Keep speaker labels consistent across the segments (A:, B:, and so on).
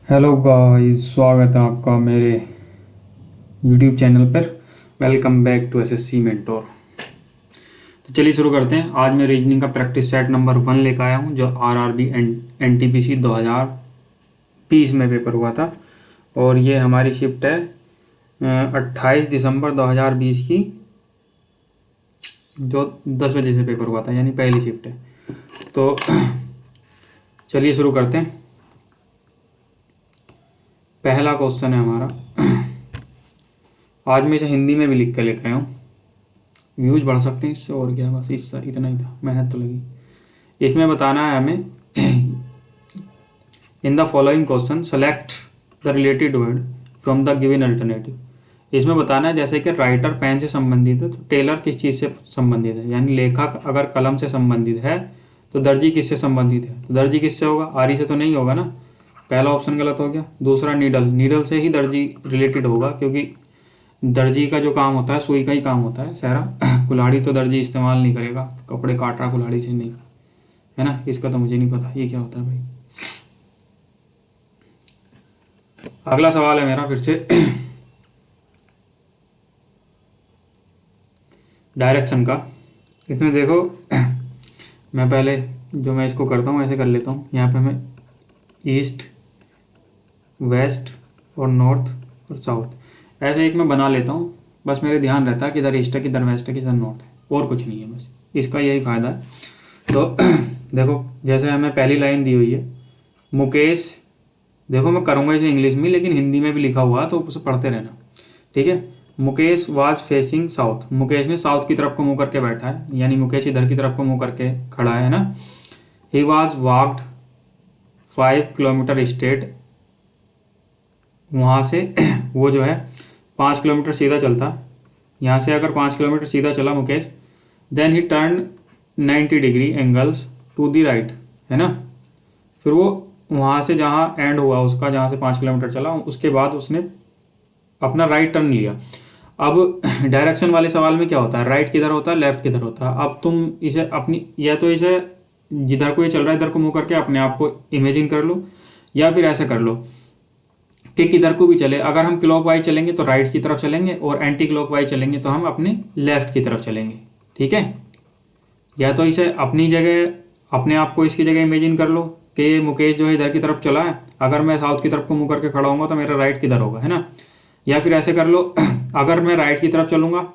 A: Hello guys, स्वागत है आपका मेरे यूट्यूब चैनल पर। Welcome back to SSC mentor. तो चलिए शुरू करते हैं। आज मैं रीजनिंग का प्रैक्टिस सेट नंबर 1 लेकर आया हूं, जो आरआरबी एनटीपीसी 2020 में पेपर हुआ था। और ये हमारी शिफ्ट है 28 दिसंबर 2020 की, जो 10 बजे से पेपर हुआ था, यानी पहली शिफ्ट है। तो चलिए शुरू करते हैं। पहला क्वेश्चन है हमारा। आज मैं इसे हिंदी में भी लिख कर लेकर आया हूँ, व्यूज बढ़ सकते हैं इससे, और क्या, बस इससे इतना ही था, मेहनत तो लगी। इसमें बताना है हमें in the following question select the related word from the given alternative. इसमें बताना है जैसे कि राइटर पेन से संबंधित है तो टेलर किस चीज़ से संबंधित है, यानी लेखक अगर कलम से संबंधित है तो दर्जी किससे संबंधित है। तो दर्जी किससे होगा, आरी से तो नहीं होगा ना, पहला ऑप्शन गलत हो गया। दूसरा नीडल से ही दर्जी रिलेटेड होगा, क्योंकि दर्जी का जो काम होता है सुई का ही काम होता है सहरा। कुल्हाड़ी तो दर्जी इस्तेमाल नहीं करेगा, कपड़े काट रहा कुल्हाड़ी से नहीं, है ना। इसका तो मुझे नहीं पता ये क्या होता है भाई। अगला सवाल है मेरा फिर से डायरेक्शन का। इसमें देखो मैं पहले जो मैं इसको करता हूँ ऐसे कर लेता हूँ। यहाँ पे मैं ईस्ट, वेस्ट और नॉर्थ और साउथ ऐसे एक मैं बना लेता हूँ। बस मेरे ध्यान रहता है किधर ईस्ट है, किधर वेस्ट है, किधर नॉर्थ है, और कुछ नहीं है, बस इसका यही फ़ायदा है। तो देखो जैसे हमें पहली लाइन दी हुई है, मुकेश, देखो मैं करूँगा इसे इंग्लिश में, लेकिन हिंदी में भी लिखा हुआ है तो उसे पढ़ते रहना, ठीक है। Mukesh was facing south, Mukesh ने साउथ की तरफ को मुँह करके बैठा है, यानी मुकेश इधर की तरफ को मुँह करके खड़ा है ना। He was walked 5 kilometre straight, वहाँ से वो जो है 5 किलोमीटर सीधा चलता। यहाँ से अगर 5 किलोमीटर सीधा चला Mukesh, then he turn 90 degree angles to the right, है ना। फिर वो वहाँ से जहाँ एंड हुआ उसका, जहाँ से 5 किलोमीटर चला, उसके बाद उसने अपना राइट टर्न लिया। अब डायरेक्शन वाले सवाल में क्या होता है, राइट किधर होता है, लेफ्ट किधर होता है। अब तुम इसे अपनी, या तो इसे जिधर को ये चल रहा है इधर को मुँह करके अपने आप को इमेजिन कर लो, या फिर ऐसा कर लो कि किधर को भी चले, अगर हम क्लॉकवाइज चलेंगे तो राइट की तरफ चलेंगे, और एंटी क्लॉकवाइज चलेंगे तो हम अपने लेफ्ट की तरफ चलेंगे, ठीक है। या तो इसे अपनी जगह, अपने आप को इसकी जगह इमेजिन कर लो कि मुकेश जो है इधर की तरफ चला है, अगर मैं साउथ की तरफ को मुँह करके खड़ा होऊंगा तो मेरा राइट किधर होगा, है ना। या फिर ऐसे कर लो, अगर मैं राइट की तरफ चलूंगा,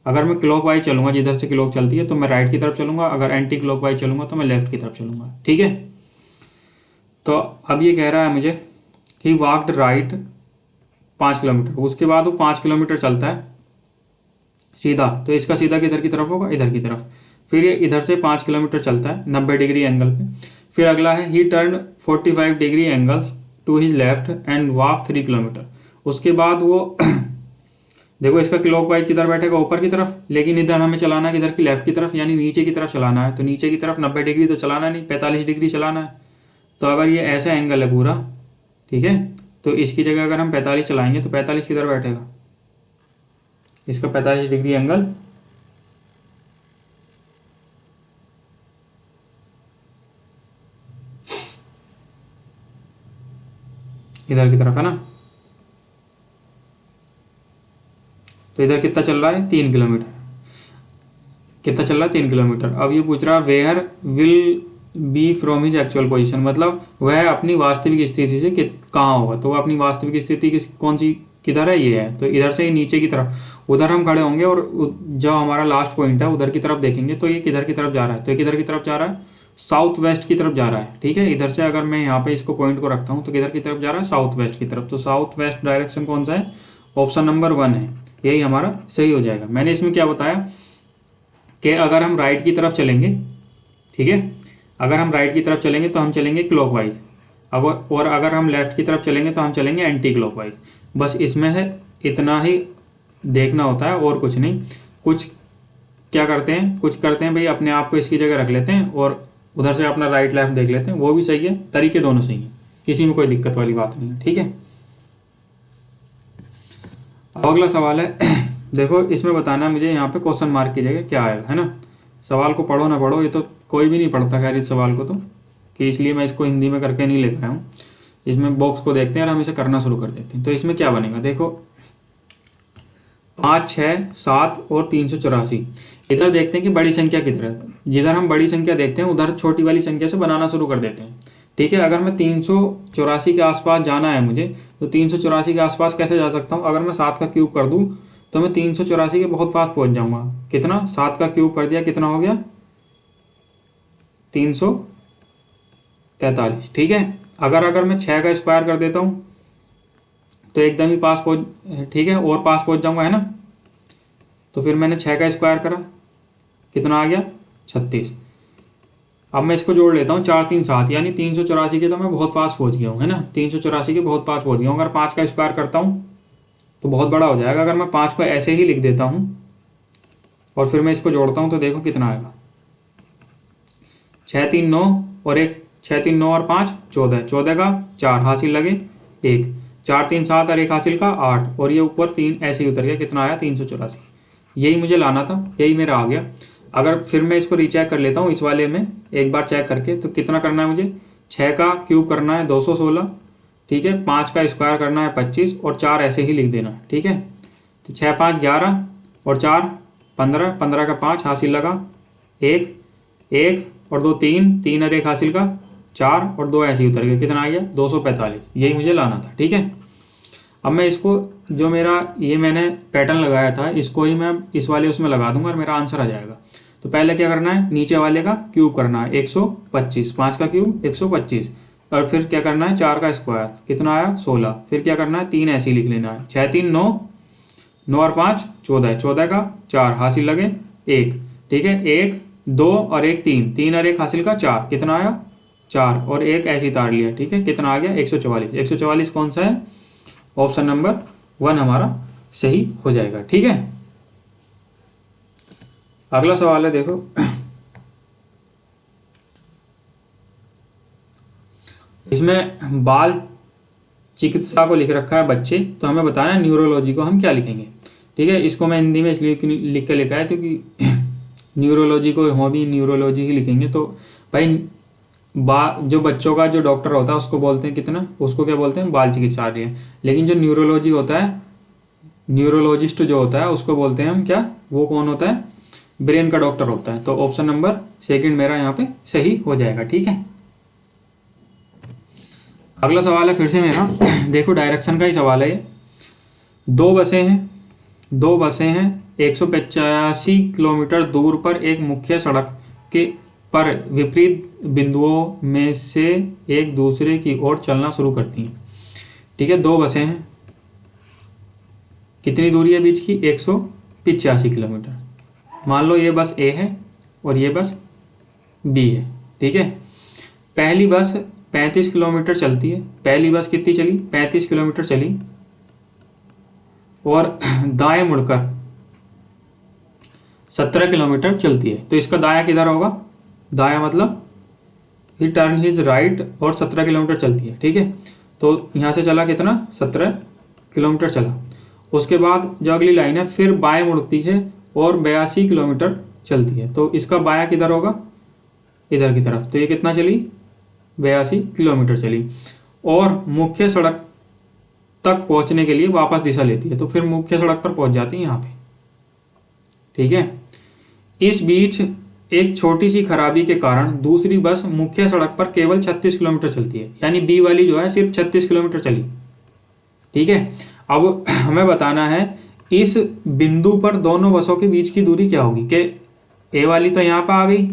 A: अगर मैं क्लॉकवाइज चलूंगा जिधर से क्लॉक चलती है तो मैं राइट की तरफ चलूंगा, अगर एंटी क्लॉकवाइज चलूंगा तो मैं लेफ्ट की तरफ चलूंगा, ठीक है। तो अब ये कह रहा है मुझे ही वॉकड राइट 5 किलोमीटर, उसके बाद वो 5 किलोमीटर चलता है सीधा, तो इसका सीधा किधर की तरफ होगा, इधर की तरफ। फिर ये इधर से 5 किलोमीटर चलता है 90 डिग्री एंगल पे। फिर अगला है he turn 45 degree angles to his left and walk 3 kilometre. उसके बाद वो देखो इसका क्लॉकवाइज किधर बैठेगा, ऊपर की तरफ, लेकिन इधर हमें चलाना है किधर की, लेफ्ट की तरफ, यानी नीचे की तरफ चलाना है। तो नीचे की तरफ 90 डिग्री तो चलाना नहीं, 45 डिग्री चलाना है। तो अगर ये ऐसा एंगल है पूरा, ठीक है, तो इसकी जगह अगर हम 45 चलाएंगे तो 45 किधर बैठेगा, इसका 45 डिग्री एंगल इधर की तरफ है ना। तो इधर कितना चल रहा है, 3 किलोमीटर। कितना चल रहा है, 3 किलोमीटर। अब ये पूछ रहा है where will be from his actual position, मतलब वह अपनी वास्तविक स्थिति से कहाँ होगा। तो वह अपनी वास्तविक स्थिति कौन सी, किधर है, ये है। तो इधर से ही नीचे की तरफ उधर हम खड़े होंगे, और जो हमारा लास्ट पॉइंट है उधर की तरफ देखेंगे तो ये किधर की तरफ जा रहा है, तो ये किधर की तरफ जा रहा है, साउथ वेस्ट की तरफ जा रहा है, ठीक है। इधर से अगर मैं यहाँ पे इसको पॉइंट को रखता हूँ तो किधर की तरफ जा रहा है, साउथ वेस्ट की तरफ। तो साउथ वेस्ट डायरेक्शन कौन सा है, ऑप्शन नंबर 1 है, यही हमारा सही हो जाएगा। मैंने इसमें क्या बताया कि अगर हम राइट की तरफ चलेंगे, ठीक है, अगर हम राइट की तरफ चलेंगे तो हम चलेंगे क्लॉकवाइज, और अगर हम लेफ्ट की तरफ चलेंगे तो हम चलेंगे एंटी क्लॉकवाइज। बस इसमें है इतना ही देखना होता है, और कुछ नहीं। कुछ क्या करते हैं, कुछ करते हैं भाई अपने आप को इसकी जगह रख लेते हैं और उधर से अपना राइट लेफ्ट देख लेते हैं, वो भी सही है, तरीके दोनों सही हैं, किसी में कोई दिक्कत वाली बात नहीं है, ठीक है। अगला सवाल है देखो इसमें बताना मुझे यहाँ पे क्वेश्चन मार्क की जगह क्या आएगा, है ना। सवाल को पढ़ो ना पढ़ो, ये तो कोई भी नहीं पढ़ता खैर इस सवाल को तो, कि इसलिए मैं इसको हिंदी में करके नहीं ले पाया हूँ। इसमें बॉक्स को देखते हैं और हम इसे करना शुरू कर देते हैं। तो इसमें क्या बनेगा, देखो 5, 6, 7 और 384। इधर देखते हैं कि बड़ी संख्या किधर है। जिधर हम बड़ी संख्या देखते हैं उधर छोटी वाली संख्या से बनाना शुरू कर देते हैं। ठीक है, अगर मैं 384 के आसपास जाना है मुझे, तो 384 के आसपास कैसे जा सकता हूँ? अगर मैं 7 का क्यूब कर दूँ तो मैं 384 के बहुत पास पहुँच जाऊँगा। कितना? 7 का क्यूब कर दिया, कितना हो गया? 343। ठीक है, अगर मैं 6 का स्क्वायर कर देता हूँ तो एकदम ही पास पहुँच, ठीक है, और पास पहुँच जाऊँगा, है ना। तो फिर मैंने 6 का स्क्वायर करा, कितना आ गया? 36। अब मैं इसको जोड़ लेता हूँ, 4, 3, 7, यानी 384 के तो मैं बहुत पास पहुँच गया हूँ, है ना। 384 के बहुत पास पहुँच गया हूँ। अगर 5 का स्क्वायर करता हूँ तो बहुत बड़ा हो जाएगा। अगर मैं 5 को ऐसे ही लिख देता हूँ और फिर मैं इसको जोड़ता हूँ तो देखो कितना आएगा। 6, 3, 9 और 1, 6, 3, 9 और 5 14, 14 का 4 हासिल लगे 1, 4, 3, 7 और 1 हासिल का 8, और ये ऊपर 3 ऐसे ही उतर गया। कितना आया? 384। यही मुझे लाना था, यही मेरा आ गया। अगर फिर मैं इसको रीचेक कर लेता हूँ इस वाले में एक बार चेक करके, तो कितना करना है मुझे? 6 का क्यूब करना है 216, ठीक है, 5 का स्क्वायर करना है 25 और 4 ऐसे ही लिख देना है। ठीक है, तो 6, 5, 11 और 4 15, 15 का 5 हासिल लगा 1, 1 और 2 3, 3 और 1 हासिल का 4 और 2 ऐसे ही उतर गया। कितना आ गया? 245। यही मुझे लाना था। ठीक है, अब मैं इसको जो मेरा ये मैंने पैटर्न लगाया था इसको ही मैं इस वाले उसमें लगा दूंगा और मेरा आंसर आ जाएगा। तो पहले क्या करना है? नीचे वाले का क्यूब करना है 125, 5 का क्यूब 125, और फिर क्या करना है? 4 का स्क्वायर, कितना आया? 16। फिर क्या करना है? 3 ऐसे ही लिख लेना है, 6, 3, 9, 9 और 5 14, 14 का 4 हासिल लगे 1, ठीक है, 1, 2 और 1 3, 3 और 1 हासिल का 4, कितना आया? 4 और 1 ऐसे ही तार लिया। ठीक है, कितना आ गया? 144। 144 कौन सा है? ऑप्शन नंबर 1 हमारा सही हो जाएगा। ठीक है, अगला सवाल है, देखो इसमें बाल चिकित्सा को लिख रखा है बच्चे, तो हमें बताना है न्यूरोलॉजी को हम क्या लिखेंगे। ठीक है, इसको मैं हिंदी में इसलिए लिख के लिखा है क्योंकि न्यूरोलॉजी को हम भी न्यूरोलॉजी ही लिखेंगे। तो भाई जो बच्चों का जो डॉक्टर होता है उसको बोलते हैं कितना? उसको क्या बोलते हैं? बाल चिकित्सालय। लेकिन जो न्यूरोलॉजी होता है, न्यूरोलॉजिस्ट जो होता है उसको बोलते हैं हम क्या? वो कौन होता है? ब्रेन का डॉक्टर होता है। तो ऑप्शन नंबर 2 मेरा यहाँ पे सही हो जाएगा। ठीक है, अगला सवाल है फिर से मेरा देखो डायरेक्शन का ही सवाल है ये। 2 बसें हैं 185 किलोमीटर दूर पर एक मुख्य सड़क के पर विपरीत बिंदुओं में से एक दूसरे की ओर चलना शुरू करती हैं। ठीक है, 2 बसें हैं, कितनी दूरी है बीच की? 185 किलोमीटर। मान लो ये बस ए है और ये बस बी है। ठीक है, पहली बस 35 किलोमीटर चलती है। पहली बस कितनी चली? 35 किलोमीटर चली और दाएं मुड़कर 17 किलोमीटर चलती है। तो इसका दायां किधर होगा? दायां मतलब ही टर्न हिज राइट और 17 किलोमीटर चलती है। ठीक है, तो यहाँ से चला कितना? 17 किलोमीटर चला। उसके बाद जो अगली लाइन है फिर बाएं मुड़ती है और 82 किलोमीटर चलती है। तो इसका बायां किधर होगा? इधर की तरफ। तो ये कितना चली? 82 किलोमीटर चली और मुख्य सड़क तक पहुंचने के लिए वापस दिशा लेती है। तो फिर मुख्य सड़क पर पहुंच जाती है यहाँ पे। ठीक है, इस बीच एक छोटी सी खराबी के कारण दूसरी बस मुख्य सड़क पर केवल 36 किलोमीटर चलती है, यानी बी वाली जो है सिर्फ 36 किलोमीटर चली। ठीक है, अब हमें बताना है इस बिंदु पर दोनों बसों के बीच की दूरी क्या होगी। कि ए वाली तो यहाँ पर आ गई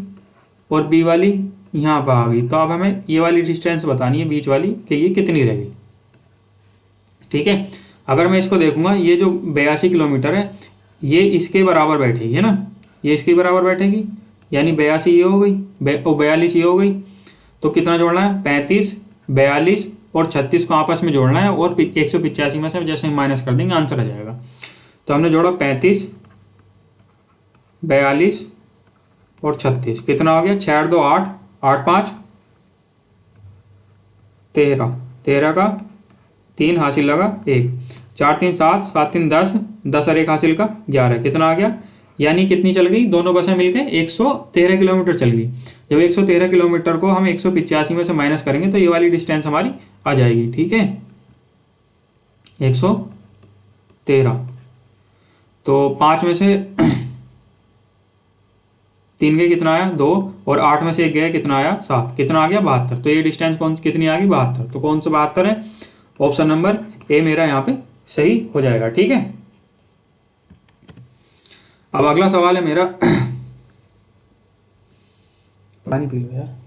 A: और बी वाली यहाँ पर आ गई। तो अब हमें ये वाली डिस्टेंस बतानी है बीच वाली कि ये कितनी रह गई। ठीक है, अगर मैं इसको देखूंगा ये जो 82 किलोमीटर है ये इसके बराबर बैठेगी, है ना, ये इसके बराबर बैठेगी, यानी 82 ये हो गई, 42 ये हो गई। तो कितना जोड़ना है? 35, 42 और 36 को आपस में जोड़ना है और 185 में से जैसे हम माइनस कर देंगे आंसर आ जाएगा। तो हमने जोड़ा 35, 42 और 36, कितना हो गया? 6 2 8, 8 5 13, 13 का 3 हासिल लगा 1, 4 3 7, 7 3 10, 10 और 1 हासिल का 11, कितना आ गया? यानी कितनी चल गई, दोनों बसें मिलकर 113 किलोमीटर चल गई। जब 113 किलोमीटर को हम 185 में से माइनस करेंगे तो ये वाली डिस्टेंस हमारी आ जाएगी। ठीक है, 113, तो 5 में से 3 गए कितना आया 2, और 8 में से 1 गया कितना आया 7, कितना आ गया 72। तो ये डिस्टेंस कौन कितनी आ गई 72। तो कौन सा 72 है, ऑप्शन नंबर ए मेरा यहाँ पे सही हो जाएगा। ठीक है, अब अगला सवाल है मेरा, पानी पी लो यार।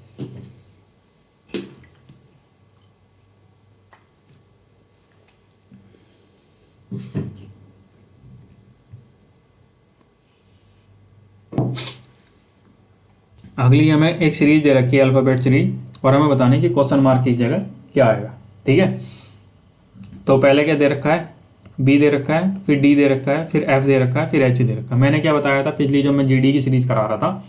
A: अगली हमें एक सीरीज दे रखी है अल्फ़ाबेट सीरीज, और हमें बताने की क्वेश्चन मार्क की जगह क्या आएगा। ठीक है, तो पहले क्या दे रखा है, बी दे रखा है, फिर डी दे रखा है, फिर एफ दे रखा है, फिर एच दे रखा है। मैंने क्या बताया था पिछली जो मैं जीडी की सीरीज करा रहा था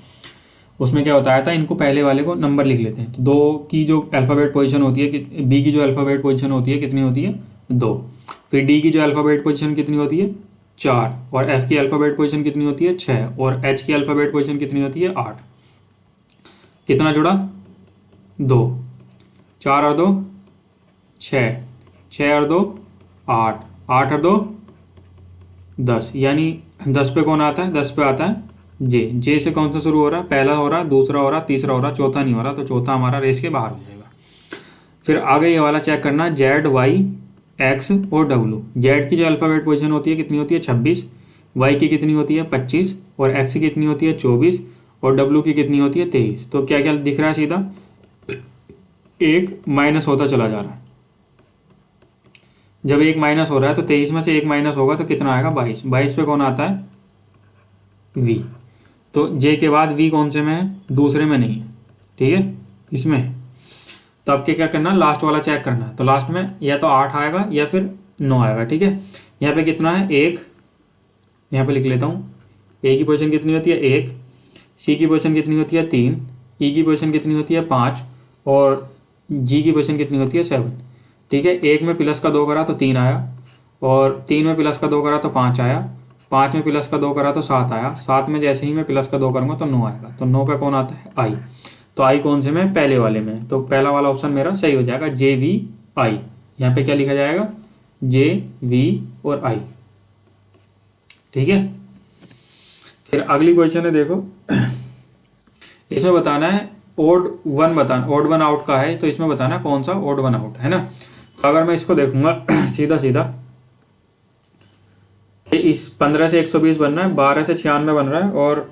A: उसमें क्या बताया था, इनको पहले वाले को नंबर लिख लेते हैं। तो 2 की जो अल्फ़ाबेट पोजीशन होती है, बी की जो अल्फ़ाबेट पोजीशन होती है कितनी होती है 2, फिर डी की जो अल्फ़ाबेट पोजीशन कितनी होती है 4, और एफ की अल्फ़ाबेट पोजीशन कितनी होती है 6, और एच की अल्फ़ाबेट पोजीशन कितनी होती है 8। कितना जुड़ा 2, 4 और 2 6, 6 और 2 8, 8 और 2 10, यानी 10 पे कौन आता है, 10 पे आता है जे। जे से कौन सा शुरू हो रहा है, पहला हो रहा है, दूसरा हो रहा है, तीसरा हो रहा है, चौथा नहीं हो रहा, तो चौथा हमारा रेस के बाहर हो जाएगा। फिर आगे ये वाला चेक करना, जेड वाई एक्स और डब्लू। जेड की जो अल्फ़ाबेट पोजीशन होती है कितनी होती है 26, वाई की कितनी होती है 25, और एक्स की कितनी होती है 24, और डब्लू की कितनी होती है 23। तो क्या क्या दिख रहा है, सीधा एक माइनस होता चला जा रहा है। जब एक माइनस हो रहा है तो 23 में से एक माइनस होगा तो कितना आएगा 22। 22 पे कौन आता है वी। तो जे के बाद वी कौन से में है, दूसरे में नहीं है। ठीक है, इसमें है। तो अब क्या करना, लास्ट वाला चेक करना है। तो लास्ट में या तो 8 आएगा या फिर 9 आएगा। ठीक है, यहाँ पे कितना है 1, यहाँ पे लिख लेता हूँ। ए की पोजीशन कितनी होती है 1, सी की पोजीशन कितनी होती है 3, ई की पोजीशन कितनी होती है 5, और जी की पोजीशन कितनी होती है 7। ठीक है, 1 में प्लस का 2 करा तो 3 आया, और 3 में प्लस का 2 करा तो 5 आया, 5 में प्लस का 2 करा तो 7 आया, 7 में जैसे ही मैं प्लस का 2 करूँगा तो 9 आएगा। तो 9 पे कौन आता है आई। तो आई कौन से में, पहले वाले में। तो पहला वाला ऑप्शन मेरा सही हो जाएगा, जे वी आई। यहाँ पे क्या लिखा जाएगा, जे वी और आई। ठीक है, फिर अगली क्वेश्चन है, देखो इसमें बताना है ओड वन, बताना ओड वन आउट का है, तो इसमें बताना कौन सा ओड वन आउट है ना। तो अगर मैं इसको देखूंगा सीधा सीधा, इस 15 से 120 बन रहा है, 12 से 96 बन रहा है, और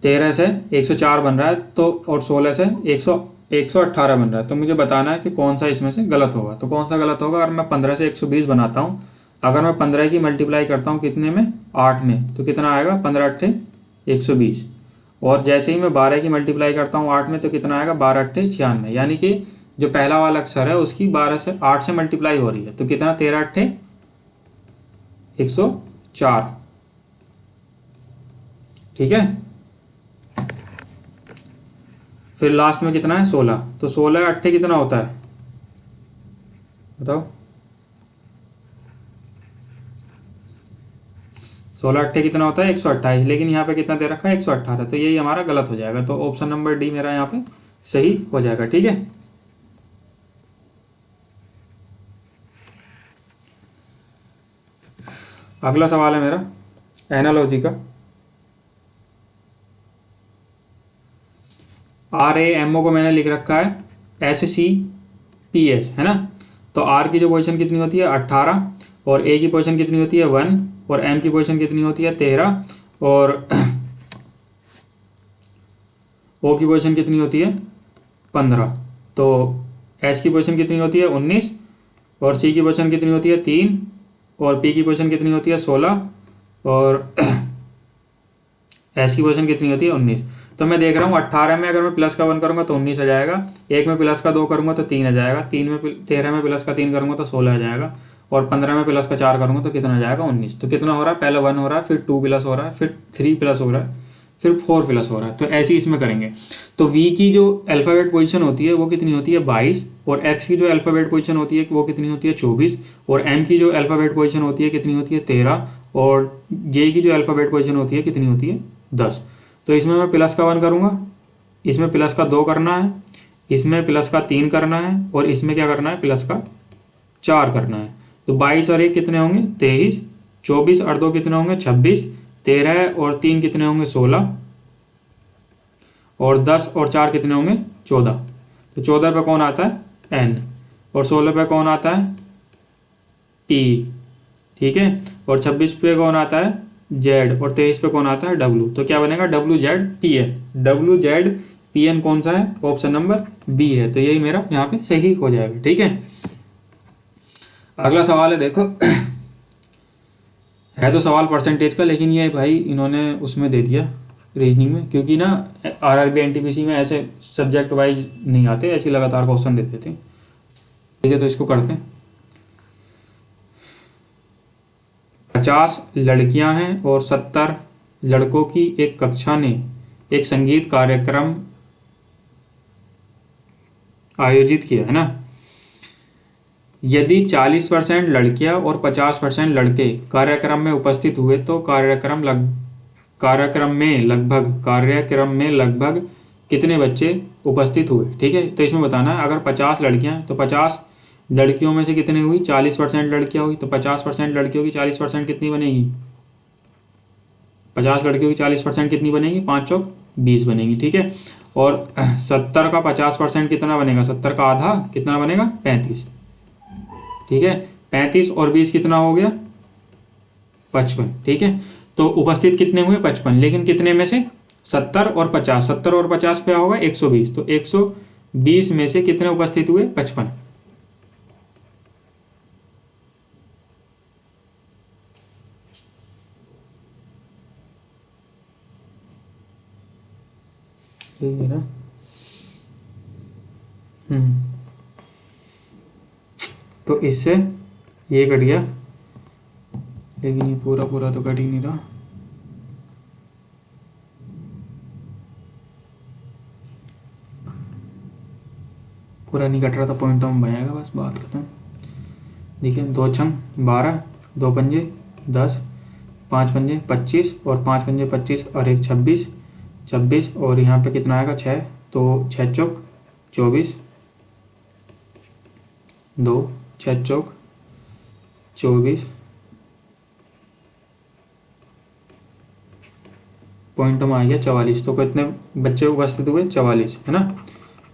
A: 13 से 104 बन रहा है, तो और 16 से 118 बन रहा है। तो मुझे बताना है कि कौन सा इसमें से गलत होगा। तो कौन सा गलत होगा, अगर मैं 15 से 120 बनाता हूँ, अगर मैं 15 की मल्टीप्लाई करता हूँ कितने में 8 में, तो कितना आएगा 15 अट्ठे 120, और जैसे ही मैं 12 की मल्टीप्लाई करता हूँ 8 में तो कितना आएगा 12 अट्ठे 96, यानी कि जो पहला वाला अक्षर है उसकी 12 से 8 से मल्टीप्लाई हो रही है, तो कितना 13 अट्ठे 104। ठीक है, फिर लास्ट में कितना है 16, तो 16 अट्ठे कितना होता है बताओ, 16 अट्ठे कितना होता है 128, लेकिन यहाँ पे कितना दे रखा है 118, तो यही हमारा गलत हो जाएगा। तो ऑप्शन नंबर डी मेरा यहाँ पे सही हो जाएगा। ठीक है, अगला सवाल है मेरा एनालॉजी का। RAMO को मैंने लिख रखा है SCPS, है ना। तो R की जो पोजीशन कितनी होती है 18, और A की पोजीशन कितनी होती है 1, और M की पोजीशन कितनी होती है 13, और O की पोजीशन कितनी होती है 15। तो S की पोजीशन कितनी होती है 19, और C की पोजीशन कितनी होती है 3, और P की पोजीशन कितनी होती है 16, और S की पोजीशन कितनी होती है 19। तो मैं देख रहा हूँ 18 में अगर मैं प्लस का 1 करूँगा तो 19 आ जाएगा, 1 में प्लस का 2 करूँगा तो 3 आ जाएगा, 13 में प्लस का 3 करूँगा तो 16 आ जाएगा, और 15 में प्लस का 4 करूँगा तो कितना आ जाएगा 19। तो कितना हो रहा है, पहले 1 हो रहा है, फिर 2 प्लस हो रहा है, फिर 3 प्लस हो रहा है, फिर 4 प्लस हो रहा है, तो ऐसे ही इसमें करेंगे। तो v की जो अल्फ़ाबेट पोजीशन होती है वो कितनी होती है 22, और x की जो अल्फ़ाबेट पोजीशन होती है वो कितनी होती है 24, और m की जो अल्फ़ाबेट पोजीशन होती है कितनी होती है 13, और j की जो अल्फ़ाबेट पोजीशन होती है कितनी होती है 10। तो इसमें मैं प्लस का 1 करूँगा, इसमें प्लस का 2 करना है, इसमें प्लस का 3 करना है, और इसमें क्या करना है प्लस का 4 करना है। तो 22 और 1 कितने होंगे 23, 24 और 2 कितने होंगे 26, 13 और 3 कितने होंगे 16, और 10 और 4 कितने होंगे 14। तो 14 पे कौन आता है n, और 16 पे कौन आता है t, ठीक है, और 26 पे कौन आता है z, और 23 पे कौन आता है w। तो क्या बनेगा WZPN, WZPN कौन सा है, ऑप्शन नंबर बी है। तो यही मेरा यहाँ पे सही हो जाएगा, ठीक है। अगला सवाल है, देखो है तो सवाल परसेंटेज का, लेकिन ये भाई इन्होंने उसमें दे दिया रीजनिंग में, क्योंकि ना RRB NTPC में ऐसे सब्जेक्ट वाइज नहीं आते, ऐसे लगातार क्वेश्चन दे देते हैं, ठीक है। तो इसको करते हैं। 50 लड़कियां हैं और 70 लड़कों की एक कक्षा ने एक संगीत कार्यक्रम आयोजित किया, है ना। यदि 40% लड़कियां और 50% लड़के कार्यक्रम में उपस्थित हुए तो कार्यक्रम में लगभग कितने बच्चे उपस्थित हुए, ठीक है। तो इसमें बताना है, अगर 50 लड़कियां तो 50 लड़कियों में से कितने हुई 40% लड़कियां हुई, तो 50% लड़कियों की 40% कितनी बनेगी, 50 लड़कियों की 40% कितनी बनेगी 5 चौक 20 बनेगी, ठीक है। और 70 का 50% कितना बनेगा, 70 का आधा कितना बनेगा 35, ठीक है। 35 और 20 कितना हो गया 55, ठीक है। तो उपस्थित कितने हुए 55, लेकिन कितने में से 70 और 50, 70 और 50 क्या होगा 120, तो 120 में से कितने उपस्थित हुए 55। ठीक है ना। तो इससे ये कट गया, लेकिन ये पूरा पूरा तो कट ही नहीं रहा। पूरा नहीं कट रहा था, पॉइंट में बनेगा, बस बात खत्म। देखिए 2 छंग 12, 2 पंजे 10, 5 पंजे 25, और 5 पंजे 25 और 1 26, और यहाँ पे कितना आएगा 6, तो 6 चौक 24, 2 6 चौक 24, पॉइंट में आ गया 44। तो कितने बच्चे उपस्थित हुए 44, है ना,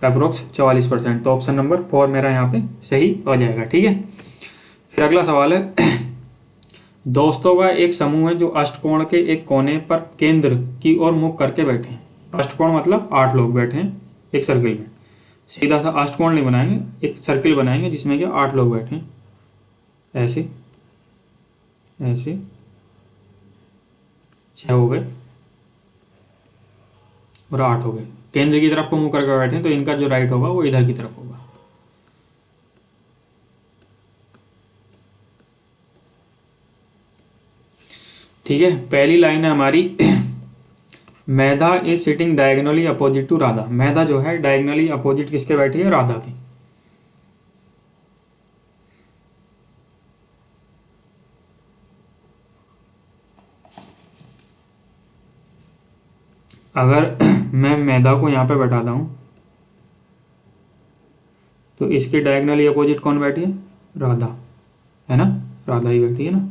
A: अप्रोक्स 44%। तो ऑप्शन नंबर 4 मेरा यहाँ पे सही हो जाएगा, ठीक है। फिर अगला सवाल है, दोस्तों का एक समूह है जो अष्टकोण के एक कोने पर केंद्र की ओर मुख करके बैठे हैं। अष्टकोण मतलब 8 लोग बैठे हैं एक सर्किल में, सीधा सा अष्टकोण नहीं बनाएंगे, एक सर्किल बनाएंगे जिसमें कि 8 लोग बैठे हैं, ऐसे ऐसे 6 हो गए और 8 हो गए, केंद्र की तरफ को मुंह करके बैठे हैं, तो इनका जो राइट होगा वो इधर की तरफ होगा। ठीक है, पहली लाइन है हमारी, Maidha is sitting diagonally opposite to Radha. Maidha जो है डायगोनली अपोजिट किसके बैठी है, राधा की। अगर मैं मैधा को यहाँ पे बैठाता हूँ तो इसके डायगोनली अपोजिट कौन बैठी है, राधा, है ना, राधा ही बैठी है ना।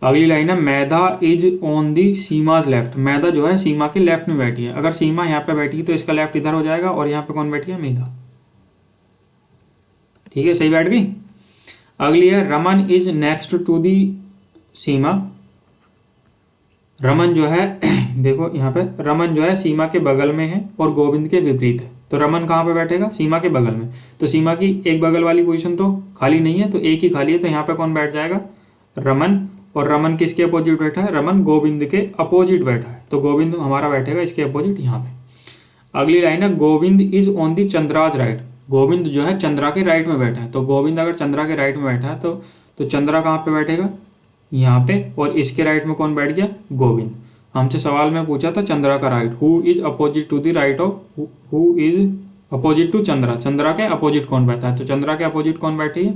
A: अगली लाइन है, मैधा is on the Seema's left. मैधा जो है सीमा के लेफ्ट में बैठी है। अगर सीमा यहाँ पे बैठी है तो इसका लेफ्ट इधर हो जाएगा, और यहाँ पे कौन बैठी है, मेधा, ठीक है, सही बैठ गई। अगली है, Raman is next to the Seema. Raman जो है देखो यहाँ पे रमन जो है सीमा के बगल में है और गोविंद के विपरीत है। तो रमन कहाँ पे बैठेगा, सीमा के बगल में। तो सीमा की एक बगल वाली पोजीशन तो खाली नहीं है, तो एक ही खाली है, तो यहाँ पे कौन बैठ जाएगा, रमन। और रमन किसके अपोजिट बैठा है, रमन गोविंद के अपोजिट बैठा है, तो गोविंद हमारा बैठेगा इसके अपोजिट यहाँ पे। अगली लाइन है, Govind is on the Chandra's right. Govind जो है चंद्रा के राइट में बैठा है। तो गोविंद अगर चंद्रा के राइट में बैठा है तो चंद्रा कहाँ पे बैठेगा, यहाँ पे, और इसके राइट में कौन बैठ गया, गोविंद। हमसे सवाल में पूछा था चंद्रा का right, who is opposite to the right of, who is opposite to Chandra, Chandra के अपोजिट कौन बैठा है, तो चंद्रा के अपोजिट कौन बैठी है,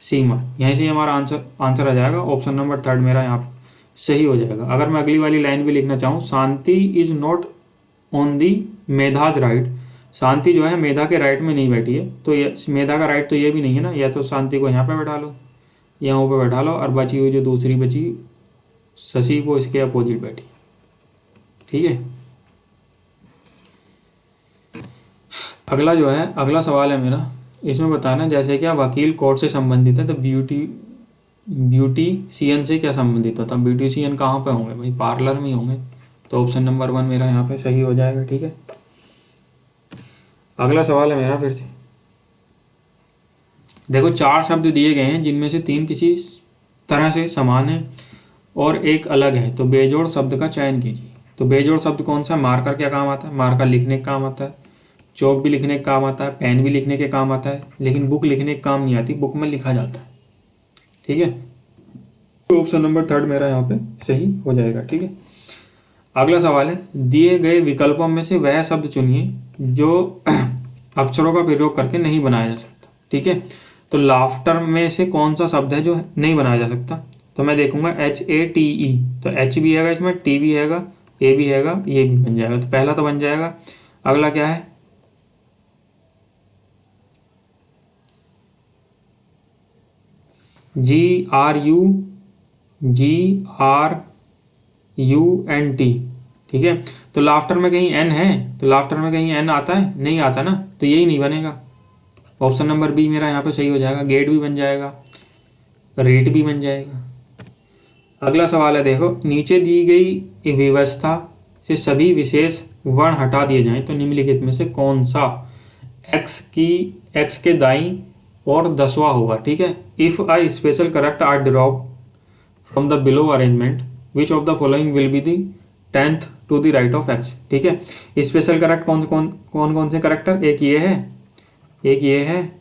A: सीमा। यहीं से हमारा आंसर आ जाएगा, ऑप्शन नंबर 3 मेरा यहाँ सही हो जाएगा। अगर मैं अगली वाली लाइन भी लिखना चाहूँ, Shanti is not on the Medha's right, Shanti जो है मेधा के राइट में नहीं बैठी है, तो ये मेधा का राइट तो ये भी नहीं है ना, या तो शांति को यहाँ पे बैठा लो, यहाँ पे बैठा लो, और बची हुई जो दूसरी बची शशि वो इसके अपोजिट बैठी, ठीक है। अगला जो है, अगला सवाल है मेरा, इसमें बताना जैसे क्या वकील कोर्ट से संबंधित है, तो ब्यूटीशियन से क्या संबंधित होता है, ब्यूटीशियन कहाँ पे होंगे भाई, पार्लर में ही होंगे, तो ऑप्शन नंबर 1 मेरा यहाँ पे सही हो जाएगा, ठीक है। अगला सवाल है मेरा फिर से, देखो 4 शब्द दिए गए हैं जिनमें से 3 किसी तरह से समान है और एक अलग है, तो बेजोड़ शब्द का चयन कीजिए। तो बेजोड़ शब्द कौन सा, मार्कर क्या काम आता है, मार्कर लिखने का काम आता है, चौक भी लिखने का काम आता है, पेन भी लिखने के काम आता है, लेकिन बुक लिखने का काम नहीं आती, बुक में लिखा जाता है, ठीक है। तो ऑप्शन नंबर 3 मेरा यहाँ पे सही हो जाएगा, ठीक है। अगला सवाल है, दिए गए विकल्पों में से वह शब्द चुनिए जो अक्षरों का प्रयोग करके नहीं बनाया जा सकता, ठीक है। तो लाफ्टर में से कौन सा शब्द है जो नहीं बनाया जा सकता, तो मैं देखूंगा HATE, तो H भी हैगा इसमें, T भी हैगा, A भी हैगा, ये भी बन जाएगा, तो पहला तो बन जाएगा। अगला क्या है, GRUNT, ठीक है। तो लाफ्टर में कहीं N है, तो लाफ्टर में कहीं N आता है, नहीं आता ना, तो यही नहीं बनेगा, ऑप्शन नंबर बी मेरा यहाँ पे सही हो जाएगा। गेट भी बन जाएगा, रेट भी बन जाएगा। अगला सवाल है, देखो नीचे दी गई व्यवस्था से सभी विशेष वर्ण हटा दिए जाएं तो निम्नलिखित में से कौन सा x के दाईं और 10वां होगा, ठीक है। If I special correct are drop from the below arrangement which of the following will be the 10th to the right of x, ठीक है। स्पेशल करेक्ट कौन से करेक्टर, एक ये है, एक ये है,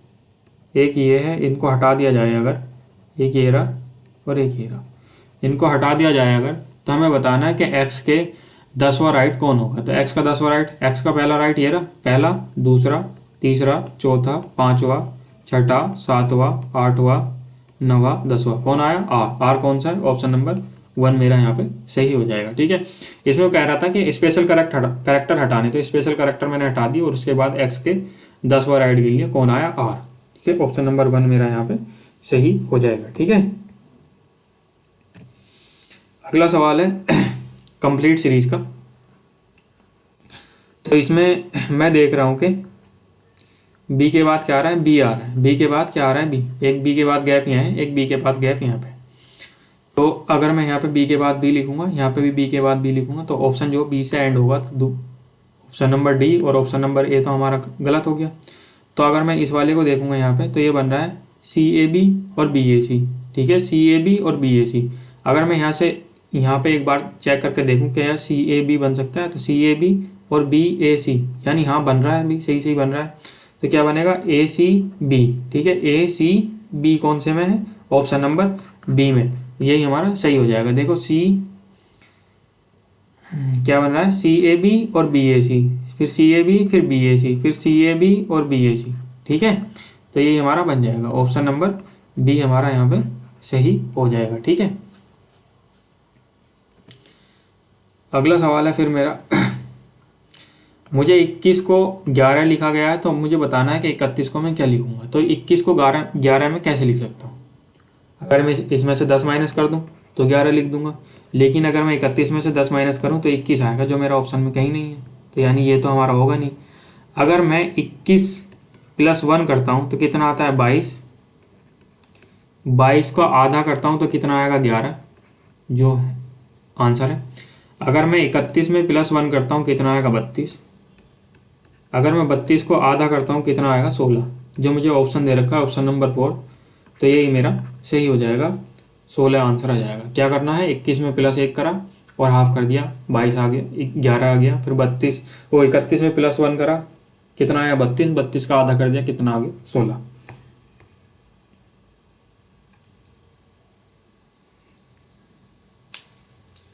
A: एक ये है, इनको हटा दिया जाए अगर, एक ये रहा और एक ये रहा, इनको हटा दिया जाए अगर, तो हमें बताना है कि x के 10वां राइट कौन होगा। तो x का 10वां राइट, x का पहला राइट ये रहा, पहला, दूसरा, तीसरा, चौथा, 5वां, छठा, 7वां, 8वां, 9वां, 10वां, कौन आया, आर कौन सा है, ऑप्शन नंबर 1 मेरा यहाँ पे सही हो जाएगा, ठीक है। इसमें वो कह रहा था कि स्पेशल करेक्टर हटाने, तो स्पेशल करेक्टर मैंने हटा दी और उसके बाद x के 10वां राइट गिन लिया, कौन आया, आर, ठीक है। ऑप्शन नंबर 1 मेरा यहाँ पे सही हो जाएगा, ठीक है। अगला सवाल है कंप्लीट सीरीज का, तो इसमें मैं देख रहा हूँ कि बी के बाद क्या आ रहा है, बी आ रहा है, बी के बाद क्या आ रहा है, बी, एक बी के बाद गैप यहाँ है, एक बी के बाद गैप यहाँ पे, तो अगर मैं यहाँ पे बी के बाद बी लिखूंगा, यहाँ पे भी बी के बाद बी लिखूंगा, तो ऑप्शन जो बी से एंड होगा, तो ऑप्शन नंबर डी और ऑप्शन नंबर ए तो हमारा गलत हो गया। तो अगर मैं इस वाले को देखूंगा यहाँ पे, तो ये बन रहा है CAB और BAC, ठीक है, CAB और BAC। अगर मैं यहाँ से यहाँ पे एक बार चेक करके देखूँ कि यार CAB बन सकता है, तो CAB और BAC, यानी हाँ बन रहा है, भी सही सही बन रहा है, तो क्या बनेगा ACB, ठीक है। ACB कौन से में है, ऑप्शन नंबर बी में, यही हमारा सही हो जाएगा। देखो क्या बन रहा है, CAB और BAC, फिर CAB, फिर BAC, फिर CAB और BAC, ठीक है। तो ये हमारा बन जाएगा, ऑप्शन नंबर बी हमारा यहाँ पे सही हो जाएगा, ठीक है। अगला सवाल है फिर मेरा मुझे 21 को 11 लिखा गया है, तो मुझे बताना है कि 31 को मैं क्या लिखूंगा। तो 21 को 11 में कैसे लिख सकता हूँ, अगर मैं इसमें से 10 माइनस कर दूँ तो 11 लिख दूंगा, लेकिन अगर मैं 31 में से 10 माइनस करूँ तो 21 आएगा, जो मेरा ऑप्शन में कहीं नहीं है, तो यानी ये तो हमारा होगा नहीं। अगर मैं 21 + 1 करता हूँ तो कितना आता है, 22, 22 को आधा करता हूँ तो कितना आएगा, 11, जो आंसर है। अगर मैं 31 में +1 करता हूँ कितना आएगा, 32, अगर मैं 32 को आधा करता हूँ कितना आएगा, 16, जो मुझे ऑप्शन दे रखा है ऑप्शन नंबर 4, तो यही मेरा सही हो जाएगा, 16 आंसर आ जाएगा। क्या करना है, 21 में +1 करा और हाफ कर दिया, 22 आ गया, 11 आ गया, फिर 31 में +1 करा, कितना आया, 32, 32 का आधा कर दिया, कितना आ गया, 16,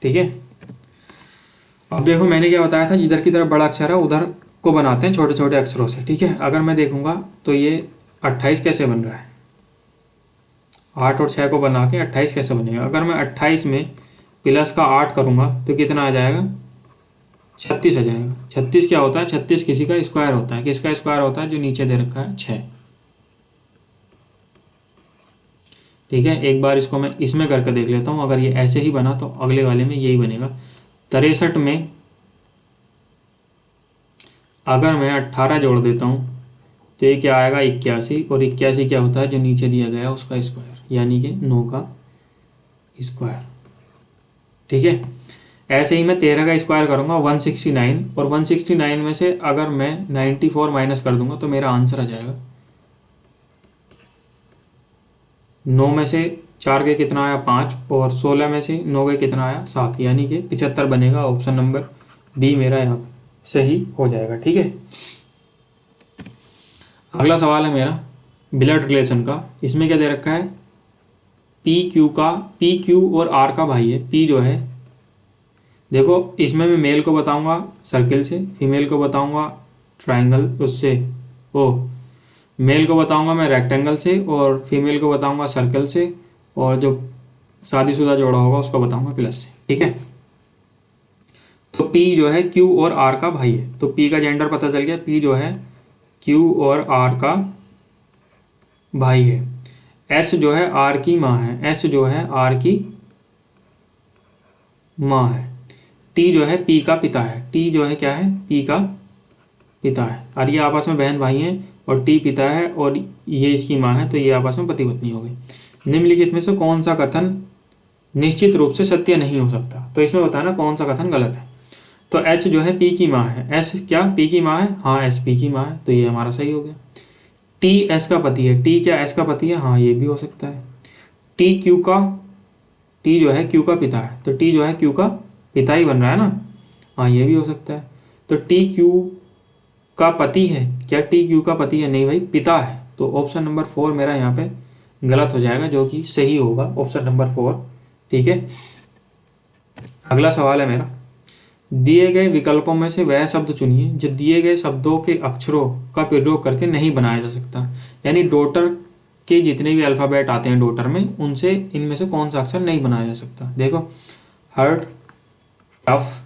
A: ठीक है। अब देखो मैंने क्या बताया था, जिधर की तरफ बड़ा अक्षर है उधर को बनाते हैं छोटे छोटे अक्षरों से, ठीक है। अगर मैं देखूंगा तो ये 28 कैसे बन रहा है, 8 और 6 को बना के 28 कैसे बनेगा। अगर मैं 28 में प्लस का 8 करूंगा तो कितना आ जाएगा, 36 आ जाएगा। 36 क्या होता है, 36 किसी का स्क्वायर होता है। किसका स्क्वायर होता है, जो नीचे दे रखा है 6, ठीक है। एक बार इसको मैं इसमें करके देख लेता हूँ, अगर ये ऐसे ही बना तो अगले वाले में यही बनेगा। 63 में अगर मैं 18 जोड़ देता हूँ तो ये क्या आएगा, 81, और 81 क्या होता है, जो नीचे दिया गया है उसका स्क्वायर, यानी कि 9 का स्क्वायर, ठीक है। ऐसे ही मैं 13 का स्क्वायर करूँगा 169, और 169 में से अगर मैं 94 माइनस कर दूंगा तो मेरा आंसर आ जाएगा 9 में से 4 के कितना आया 5, और 16 में से 9 के कितना आया 7, यानी कि 75 बनेगा। ऑप्शन नंबर बी मेरा यहाँ पे सही हो जाएगा, ठीक है। अगला सवाल है मेरा ब्लड रिलेशन का। इसमें क्या दे रखा है, पी क्यू और आर का भाई है। पी जो है, देखो इसमें मैं मेल को बताऊंगा सर्किल से, फीमेल को बताऊंगा ट्राइंगल उससे, ओ मेल को बताऊंगा मैं रेक्टेंगल से, और फीमेल को बताऊंगा सर्कल से, और जो शादीशुदा जोड़ा होगा उसको बताऊंगा प्लस से, ठीक है। तो P जो है Q और R का भाई है, तो P का जेंडर पता चल गया। P जो है Q और R का भाई है। S जो है R की माँ है, S जो है R की माँ है। T जो है P का पिता है, T जो है क्या है, P का पिता है। और ये आपस में बहन भाई हैं, और T पिता है और ये इसकी माँ है, तो ये आपस में पति पत्नी हो गई। निम्नलिखित में से कौन सा कथन निश्चित रूप से सत्य नहीं हो सकता, तो इसमें बताना कौन सा कथन गलत है। तो H जो है P की माँ है, S क्या P की माँ है, हाँ S P की माँ है, तो ये हमारा सही हो गया। T S का पति है, T क्या S का पति है, हाँ ये भी हो सकता है। T जो है Q का पिता है, तो T जो है Q का पिता ही बन रहा है ना, हाँ ये भी हो सकता है। तो T Q का पति है, क्या T Q का पति है, नहीं भाई पिता है, तो ऑप्शन नंबर 4 मेरा यहाँ पे गलत हो जाएगा, जो कि सही होगा ऑप्शन नंबर 4, ठीक है। अगला सवाल है मेरा, दिए गए विकल्पों में से वह शब्द चुनिए जो दिए गए शब्दों के अक्षरों का प्रयोग करके नहीं बनाया जा सकता। यानी डॉटर के जितने भी अल्फ़ाबेट आते हैं डॉटर में, उनसे इनमें से कौन सा अक्षर नहीं बनाया जा सकता। देखो हर्ट, टफ,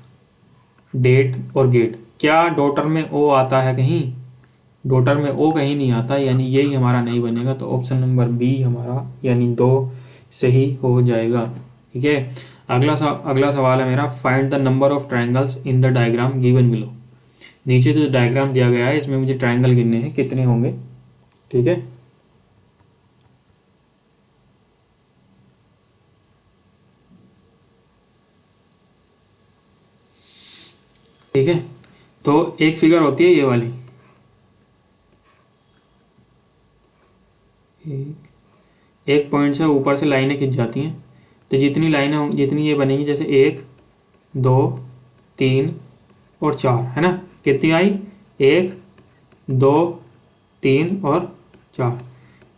A: डेट और गेट, क्या डॉटर में ओ आता है कहीं, डॉटर में ओ कहीं नहीं आता, यानी यही हमारा नहीं बनेगा, तो ऑप्शन नंबर बी हमारा यानी 2 सही हो जाएगा, ठीक है। अगला सवाल है मेरा, find the number of triangles in the diagram given below. नीचे जो डायग्राम दिया गया है इसमें मुझे ट्राइंगल गिनने हैं, कितने होंगे, ठीक है। ठीक है, तो एक फिगर होती है ये वाली, एक पॉइंट से ऊपर से लाइनें खिंच जाती हैं, तो जितनी लाइनें जितनी ये बनेंगी, जैसे 1 2 3 और 4 है ना, कितनी आई 1 2 3 और 4,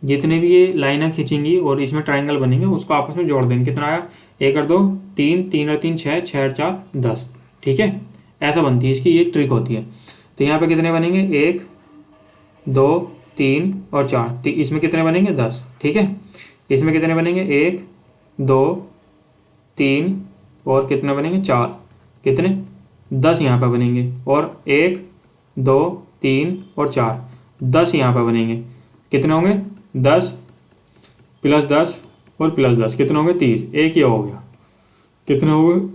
A: जितने भी ये लाइनें खींचेंगी और इसमें ट्राइंगल बनेंगे उसको आपस में जोड़ देंगे, कितना आया 1 और 2 3, 3 और 3 6, 6 और 4 10, ठीक है। ऐसा बनती है, इसकी ये ट्रिक होती है। तो यहाँ पे कितने बनेंगे 1 2 3 और 4, इसमें कितने बनेंगे 10, ठीक है। इसमें कितने बनेंगे 1 2 3 और कितने बनेंगे 4, कितने 10 यहाँ पे बनेंगे, और 1 2 3 और 4 10 यहाँ पे बनेंगे, कितने होंगे 10 प्लस 10 और प्लस 10, कितने होंगे 30, एक ये हो गया, कितने हो गए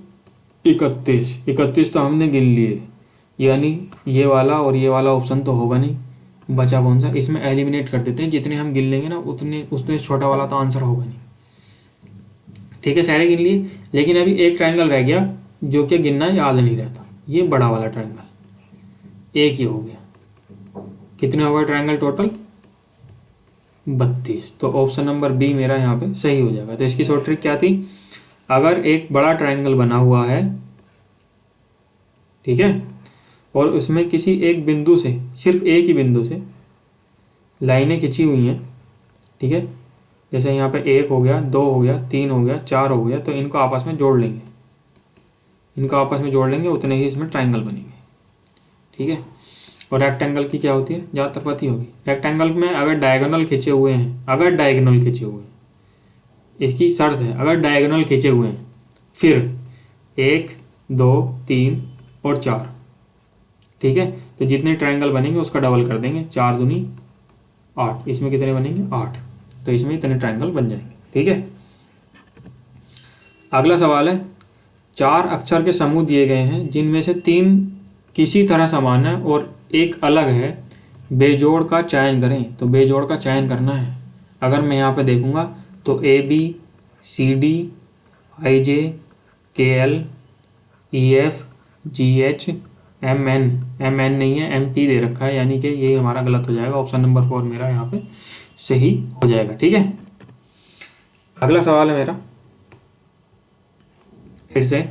A: 31, 31 तो हमने गिन लिए, यानी ये वाला और ये वाला ऑप्शन तो होगा नहीं, बचा कौन सा, इसमें एलिमिनेट कर देते हैं, जितने हम गिन लेंगे ना उतने उसमें छोटा वाला तो आंसर होगा नहीं, ठीक है। सारे गिन लिए, लेकिन अभी एक ट्रायंगल रह गया जो कि गिनना याद नहीं रहता, ये बड़ा वाला ट्रायंगल, एक ही हो गया, कितने हो गए ट्रायंगल टोटल 32, तो ऑप्शन नंबर बी मेरा यहाँ पे सही हो जाएगा। तो इसकी शॉर्ट ट्रिक क्या थी, अगर एक बड़ा ट्रायंगल बना हुआ है, ठीक है, और उसमें किसी एक बिंदु से, सिर्फ एक ही बिंदु से लाइनें खिंची हुई हैं, ठीक है, जैसे यहाँ पे 1 हो गया 2 हो गया 3 हो गया 4 हो गया, तो इनको आपस में जोड़ लेंगे, इनको आपस में जोड़ लेंगे उतने ही इसमें ट्राइंगल बनेंगे, ठीक है। और रेक्टेंगल की क्या होती है, ज़्यादातर पता ही होगी। रेक्टेंगल में अगर डायगोनल खींचे हुए हैं, अगर डायगोनल खींचे हुए हैं, इसकी शर्त है अगर डायगोनल खींचे हुए हैं, फिर 1 2 3 और 4, ठीक है। तो जितने ट्राइंगल बनेंगे उसका डबल कर देंगे, 4 दूनी 8, इसमें कितने बनेंगे 8, तो इसमें इतने ट्राइंगल बन जाएंगे, ठीक है। अगला सवाल है, 4 अक्षर के समूह दिए गए हैं जिनमें से 3 किसी तरह समान है और एक अलग है, बेजोड़ का चयन करें। तो बेजोड़ का चयन करना है। अगर मैं यहाँ पे देखूँगा तो AB CD IJ KL EF GH MN, MN नहीं है MP दे रखा है, यानी कि ये हमारा गलत हो जाएगा। ऑप्शन नंबर 4 मेरा यहाँ पे सही हो जाएगा, ठीक है। अगला सवाल है मेरा, फिर से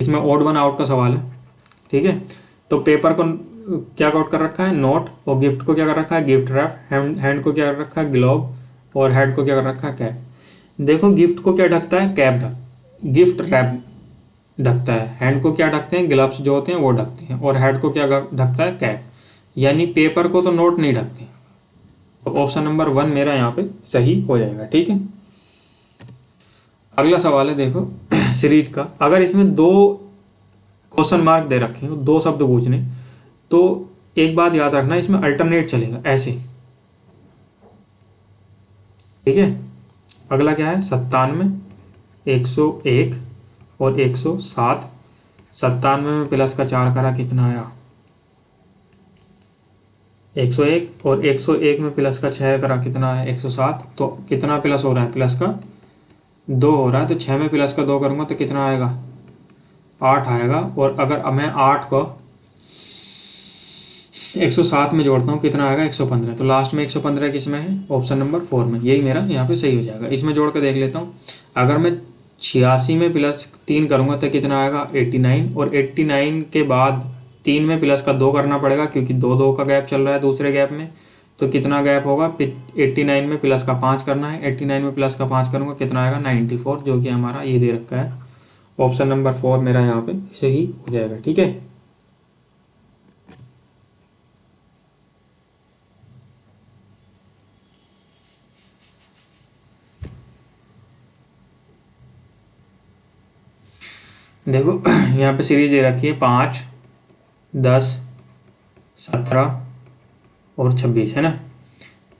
A: इसमें ऑड वन आउट का सवाल है, ठीक है। तो पेपर को क्या कोट कर रखा है, नोट, और गिफ्ट को क्या कर रखा है, गिफ्ट रैप, हैंड को क्या कर रखा है, ग्लोव, और हेड को क्या कर रखा है, कैप। देखो गिफ्ट को क्या ढकता है, कैप गिफ्ट रैप ढकता है। हैंड को क्या ढकते हैं, ग्लव्स जो होते हैं वो ढकते हैं, और हेड को क्या ढकता है, कैप। यानी पेपर को तो नोट नहीं ढकते। तो ऑप्शन नंबर 1 मेरा यहाँ पे सही हो जाएगा, ठीक है। अगला सवाल है देखो सीरीज का, अगर इसमें 2 क्वेश्चन मार्क दे रखे हो, 2 शब्द पूछने, तो एक बात याद रखना, इसमें अल्टरनेट चलेगा ऐसे, ठीक है। अगला क्या है, 97 101 और 107। 97 में प्लस का 4 करा कितना आया, 101, और 101 में प्लस का 6 करा कितना आया, 107। तो कितना प्लस हो रहा है, प्लस का 2 हो रहा है। तो 6 में प्लस का 2 करूँगा तो कितना आएगा, 8 आएगा। और अगर मैं 8 को 107 में जोड़ता हूँ कितना आएगा, 115। तो लास्ट में 115 किस में है, ऑप्शन नंबर 4 में। यही मेरा यहाँ पे सही हो जाएगा। इसमें जोड़ के देख लेता हूँ, अगर मैं 86 में प्लस 3 करूँगा तो कितना आएगा, 89। और 89 के बाद 3 में प्लस का 2 करना पड़ेगा, क्योंकि 2 का गैप चल रहा है दूसरे गैप में। तो कितना गैप होगा, 89 में प्लस का 5 करना है। 89 में प्लस का 5 करूँगा कितना आएगा, 94, जो कि हमारा ये दे रखा है। ऑप्शन नंबर 4 मेरा यहाँ पे सही हो जाएगा, ठीक है। देखो यहाँ पे सीरीज दे रखी है 5 10 17 और 26, है ना।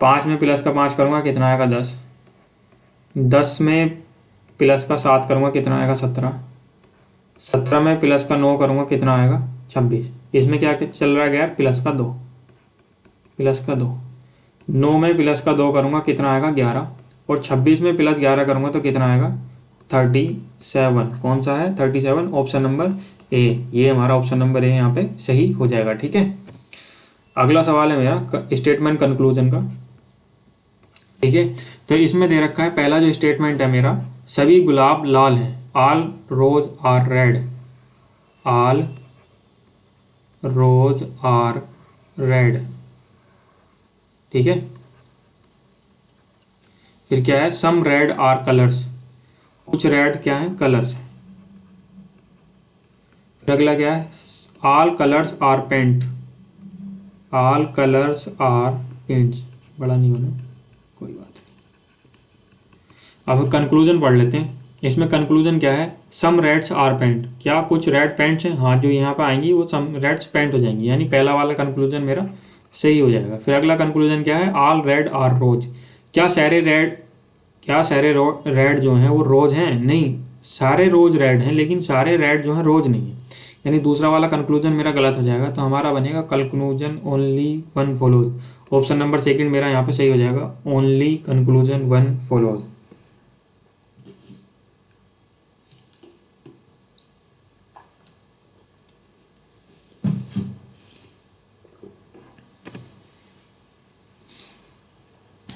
A: 5 में प्लस का 5 करूँगा कितना आएगा, 10। 10 में प्लस का 7 करूँगा कितना आएगा, 17। 17 में प्लस का 9 करूँगा कितना आएगा, 26। इसमें क्या चल रहा है गैप, प्लस का 2, प्लस का 2। 9 में प्लस का 2 करूँगा कितना आएगा, 11। और 26 में प्लस 11 करूँगा तो कितना आएगा, 37। कौन सा है, 37। ऑप्शन नंबर ए, ये हमारा ऑप्शन नंबर ए यहाँ पे सही हो जाएगा, ठीक है। अगला सवाल है मेरा स्टेटमेंट कंक्लूजन का, ठीक है। तो इसमें दे रखा है, पहला जो स्टेटमेंट है मेरा, सभी गुलाब लाल हैं, all rose are red, all rose are red, ठीक है। फिर क्या है, सम रेड आर कलर्स, कुछ रेड क्या है, कलर्स है। फिर अगला क्या है, all colours are paint, all colours are paints, बड़ा नहीं होना, कोई बात नहीं। अब कंक्लूजन पढ़ लेते हैं। इसमें कंक्लूजन क्या है, सम रेड्स आर पेंट, क्या कुछ रेड पेंट्स हैं, हाँ, जो यहाँ पे आएंगी वो सम रेड्स पेंट हो जाएंगी, यानी पहला वाला कंक्लूजन मेरा सही हो जाएगा। फिर अगला कंक्लूजन क्या है, ऑल रेड आर रोज, क्या सारे रेड जो हैं वो रोज हैं, नहीं, सारे रोज रेड हैं, लेकिन सारे रेड जो हैं रोज नहीं है, यानी दूसरा वाला कंक्लूजन मेरा गलत हो जाएगा। तो हमारा बनेगा conclusion only one follows. Option number 2 मेरा यहाँ पे सही हो जाएगा, ओनली कंक्लूजन वन फॉलोज।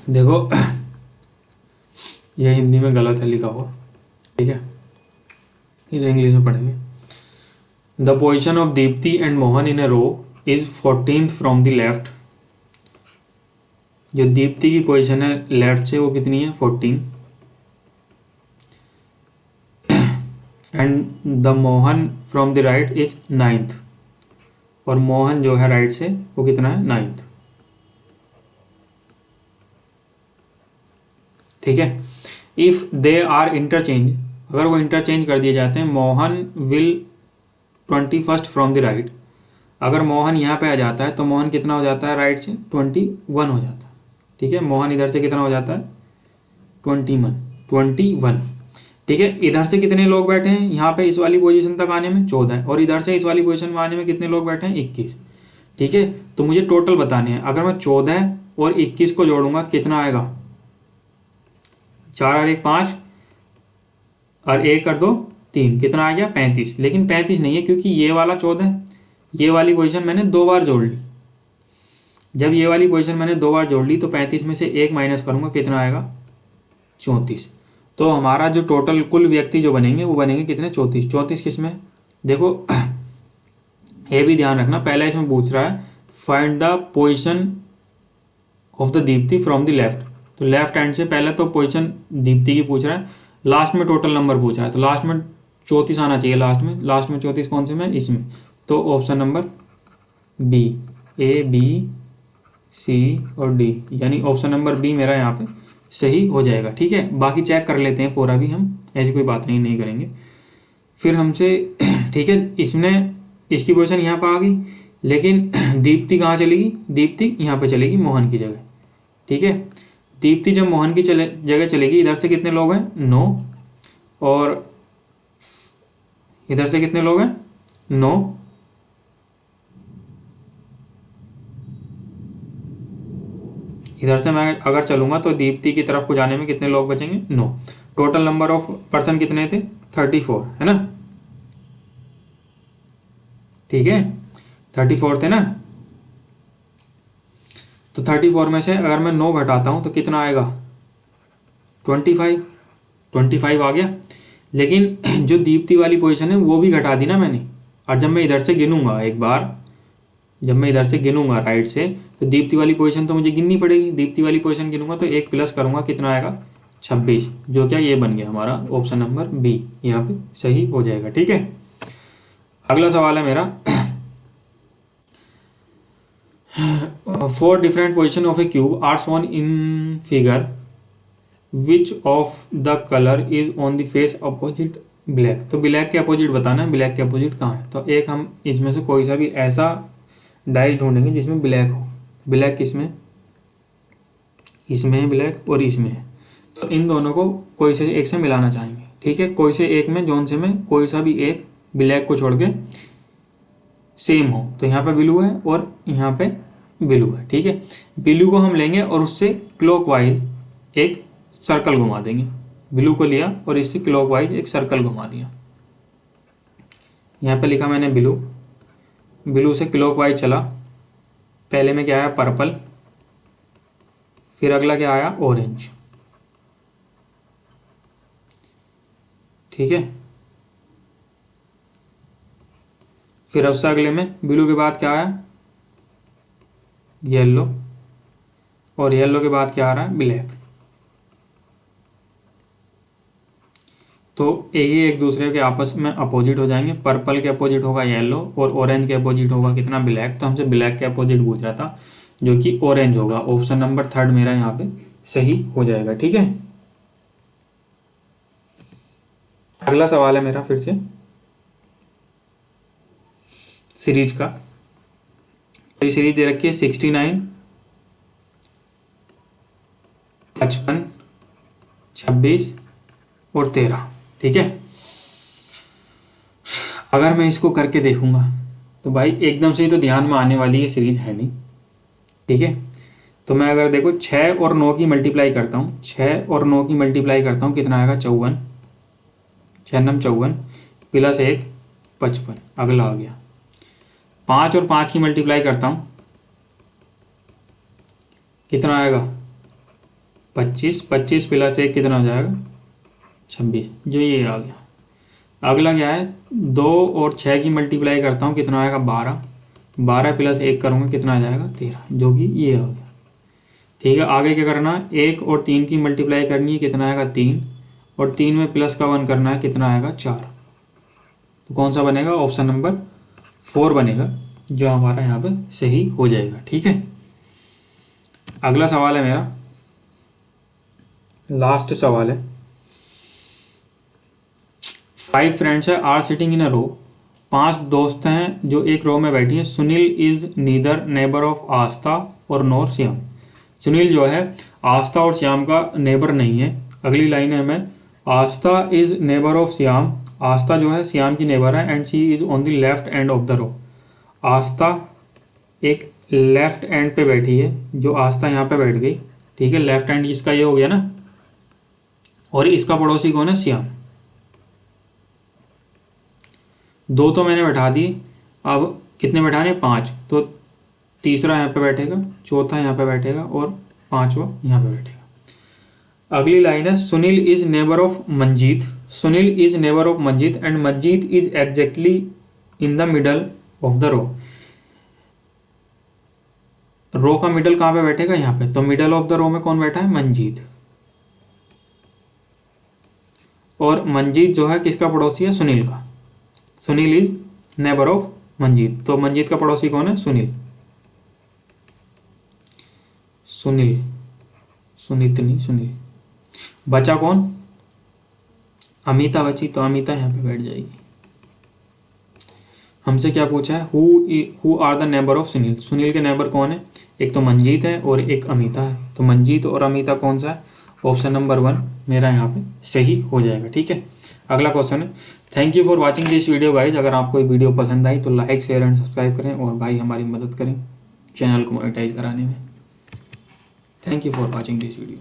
A: देखो ये हिंदी में गलत है लिखा हुआ, ठीक है, इसे इंग्लिश में पढ़ेंगे। The position of Deepti and Mohan in a row is 14th from the left. जो दीप्ति की पोजीशन है लेफ्ट से वो कितनी है, 14। And the Mohan from the right is 9th, और मोहन जो है राइट से वो कितना है 9th। ठीक है। इफ दे आर इंटरचेंज, अगर वो इंटरचेंज कर दिए जाते हैं, Mohan will 21st from the right, अगर मोहन यहाँ पे आ जाता है तो मोहन कितना हो जाता है राइट से 21 हो जाता है। ठीक है, मोहन इधर से कितना हो जाता है 21। ठीक है, इधर से कितने लोग बैठे हैं यहाँ पे इस वाली पोजीशन तक आने में 14, और इधर से इस वाली पोजीशन में आने में कितने लोग बैठे हैं 21। ठीक है, तो मुझे टोटल बताने हैं। अगर मैं 14 और 21 को जोड़ूंगा कितना आएगा, 4 और 1 5 और 1 कर 2 3, कितना आ गया 35। लेकिन 35 नहीं है, क्योंकि ये वाला 14, ये वाली पोजीशन मैंने 2 बार जोड़ ली। जब ये वाली पोजीशन मैंने 2 बार जोड़ ली तो 35 में से 1 माइनस करूंगा, कितना आएगा 34। तो हमारा जो टोटल कुल व्यक्ति जो बनेंगे वो बनेंगे कितने 34। 34 किस में, देखो ये भी ध्यान रखना, पहला इसमें पूछ रहा है find the position of the Deepti from the left, तो लेफ्ट हैंड से पहले तो पोजीशन दीप्ति की पूछ रहा है, लास्ट में टोटल नंबर पूछ रहा है, तो लास्ट में 34 आना चाहिए। लास्ट में 34 कौन से में, इसमें, तो option number B, A B C और डी, यानी ऑप्शन नंबर बी मेरा यहाँ पे सही हो जाएगा। ठीक है, बाकी चेक कर लेते हैं पूरा भी हम, ऐसी कोई बात नहीं करेंगे फिर हमसे। ठीक है, इसने इसकी पोजीशन यहाँ पर आ गई, लेकिन दीप्ति कहाँ चलेगी, दीप्ति यहाँ पे चलेगी मोहन की जगह। ठीक है, दीप्ति जब मोहन की जगह चलेगी, इधर से कितने लोग हैं 9, और इधर से कितने लोग हैं 9, इधर से मैं अगर चलूंगा तो दीप्ति की तरफ को जाने में कितने लोग बचेंगे 9। टोटल नंबर ऑफ पर्सन कितने थे 34, है ना। ठीक है, 34 थे ना, तो 34 में से अगर मैं 9 घटाता हूं तो कितना आएगा 25 आ गया। लेकिन जो दीप्ति वाली पोजीशन है वो भी घटा दी ना मैंने, और जब मैं इधर से गिनूंगा एक बार, जब मैं इधर से गिनूंगा राइट से, तो दीप्ति वाली पोजीशन तो मुझे गिननी पड़ेगी। दीप्ति वाली पोजीशन गिनूंगा तो 1 प्लस करूंगा, कितना आएगा 26, जो क्या ये बन गया हमारा ऑप्शन नंबर बी, यहाँ पे सही हो जाएगा। ठीक है, अगला सवाल है मेरा 4 different position of a cube are shown in figure, which of the colour is on the face opposite black. तो ब्लैक के अपोजिट बताना है, ब्लैक के अपोजिट कहाँ है। तो एक हम इसमें से कोई सा भी ऐसा डाइस ढूंढेंगे जिसमें ब्लैक हो। ब्लैक किसमें, इसमें है ब्लैक और इसमें है, तो इन दोनों को कोई से एक से मिलाना चाहेंगे। ठीक है, कोई से एक में, जोन से में कोई सा भी एक ब्लैक को छोड़ के सेम हो। तो यहाँ पे ब्लू है और यहाँ पे ब्लू है। ठीक है, ब्लू को हम लेंगे और उससे क्लॉकवाइज एक सर्कल घुमा देंगे। ब्लू को लिया और इससे क्लॉकवाइज एक सर्कल घुमा दिया। यहाँ पे लिखा मैंने ब्लू, ब्लू से क्लॉकवाइज चला, पहले में क्या आया पर्पल, फिर अगला क्या आया ऑरेंज। ठीक है, फिर उससे अगले में ब्लू के बाद क्या आया येलो, और येलो के बाद क्या आ रहा है ब्लैक। तो ये एक दूसरे के आपस में अपोजिट हो जाएंगे। पर्पल के अपोजिट होगा येलो और ऑरेंज के अपोजिट होगा कितना ब्लैक। तो हमसे ब्लैक के अपोजिट पूछ रहा था, जो कि ऑरेंज होगा। ऑप्शन नंबर 3 मेरा यहाँ पे सही हो जाएगा। ठीक है, अगला सवाल है मेरा फिर से सीरीज का। तो ये सीरीज दे रखी है 69, 55, 26 और 13। ठीक है, अगर मैं इसको करके देखूंगा तो भाई एकदम से ही तो ध्यान में आने वाली ये सीरीज है नहीं। ठीक है, तो मैं अगर देखो 6 और 9 की मल्टीप्लाई करता हूँ, 6 और 9 की मल्टीप्लाई करता हूँ, कितना आएगा 54, 6 9 54 प्लस 1 55, अगला आ गया। 5 और 5 की मल्टीप्लाई करता हूँ, कितना आएगा 25, 25 प्लस 1 कितना हो जाएगा 26, जो ये आ गया। अगला क्या है 2 और 6 की मल्टीप्लाई करता हूँ, कितना आएगा 12, 12 प्लस 1 करूँगा कितना आ जाएगा 13, जो कि ये आ गया। ठीक है, आगे क्या करना है 1 और 3 की मल्टीप्लाई करनी है, कितना आएगा 3, और 3 में प्लस का 1 करना है, कितना आएगा 4। तो कौन सा बनेगा, ऑप्शन नंबर 4 बनेगा, जो हमारा यहाँ पे सही हो जाएगा। ठीक है, अगला सवाल है मेरा, लास्ट सवाल है। 5 फ्रेंड्स है आर सिटिंग इन अ रो, 5 दोस्त हैं जो एक रो में बैठी हैं। Sunil is neither neighbour of Aastha और नॉर श्याम। सुनील जो है आस्था और श्याम का नेबर नहीं है। अगली लाइन है हमें, Aastha is neighbour of Shyam, Aastha जो है श्याम की नेबर है, and she is on the left end of the row. Aastha एक लेफ्ट एंड पे बैठी है, जो आस्था यहाँ पे बैठ गई। ठीक है, लेफ्ट एंड इसका ये हो गया ना, और इसका पड़ोसी कौन है, श्याम। दो तो मैंने बैठा दिए, अब कितने बैठाने, 5। तो तीसरा यहाँ पे बैठेगा, चौथा यहाँ पे बैठेगा और 5वां यहाँ पे बैठेगा। अगली लाइन है, Sunil is neighbour of Manjeet, Sunil is neighbour of Manjeet and Manjeet is exactly in the middle of the row. Row का मिडल कहाँ पे बैठेगा, यहाँ पे। तो मिडल ऑफ द रो में कौन बैठा है, मंजीत। और मंजीत जो है किसका पड़ोसी है, सुनील का। Sunil is neighbour of Manjeet, तो मंजीत का पड़ोसी कौन है, सुनील। सुनील, सुनीत नहीं, सुनील। बचा कौन, अमिता बची, तो अमिता यहाँ पे बैठ जाएगी। हमसे क्या पूछा है, who are the neighbour of Sunil. Sunil के नेबर कौन है, एक तो मंजीत है और एक अमिता है। तो मंजीत और अमिता कौन सा है, ऑप्शन नंबर 1 मेरा यहाँ पे सही हो जाएगा। ठीक है, अगला क्वेश्चन है। Thank you for watching this video guys. अगर आपको ये वीडियो पसंद आई तो लाइक शेयर एंड सब्सक्राइब करें और भाई हमारी मदद करें चैनल को मोनेटाइज कराने में। Thank you for watching this video.